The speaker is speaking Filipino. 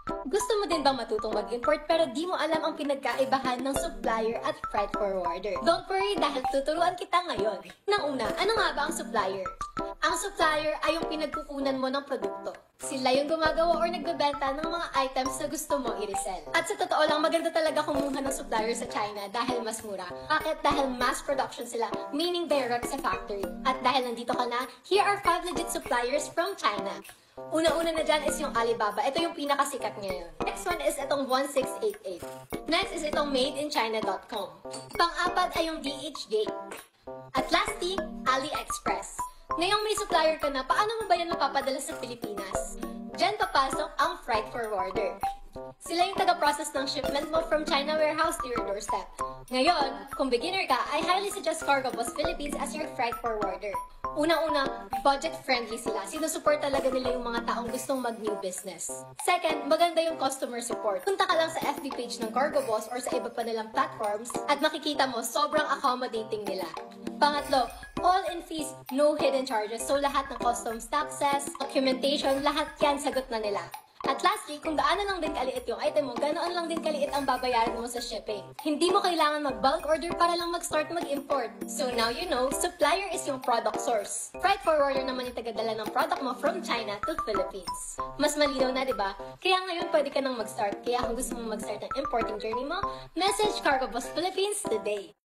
Gusto mo din bang matutong mag-import pero di mo alam ang pinagkaibahan ng supplier at freight forwarder? Don't worry dahil tuturuan kita ngayon. Nang una, ano nga ba ang supplier? Ang supplier ay yung pinagkukunan mo ng produkto. Sila yung gumagawa or nagbebenta ng mga items na gusto mo i-resell. At sa totoo lang, maganda talaga kumuha ng supplier sa China dahil mas mura. Bakit? Dahil mass production sila, meaning direct sa factory. At dahil nandito ka na, here are 5 legit suppliers from China. Una-una na dyan is yung Alibaba. Ito yung pinakasikat ngayon. Next one is itong 1688. Next is itong madeinchina.com. Pang-apat ay yung DHgate. At lastly, AliExpress. Ngayong may supplier ka na, paano mo ba yan mapapadala sa Pilipinas? Diyan papasok ang freight forwarder. Sila yung taga-process ng shipment mo from China warehouse to your doorstep. Ngayon, kung beginner ka, I highly suggest Cargoboss Philippines as your freight forwarder. Una-una, budget-friendly sila. Sinusupport talaga nila yung mga taong gustong mag-new business. Second, maganda yung customer support. Punta ka lang sa FB page ng Cargoboss or sa iba pa nilang platforms at makikita mo sobrang accommodating nila. Pangatlo, all-in fees, no hidden charges. So lahat ng customs taxes, documentation, lahat yan sagot na nila. At lastly, kung gaano lang din kaliit yung item mo, ganoon lang din kaliit ang babayaran mo sa shipping. Hindi mo kailangan mag-bulk order para lang mag-start mag-import. So now you know, supplier is yung product source. Freight forwarder naman yung tagadala ng product mo from China to Philippines. Mas malinaw na, di ba? Kaya ngayon pwede ka nang mag-start. Kaya kung gusto mo mag-start ng importing journey mo, message Cargoboss Philippines today.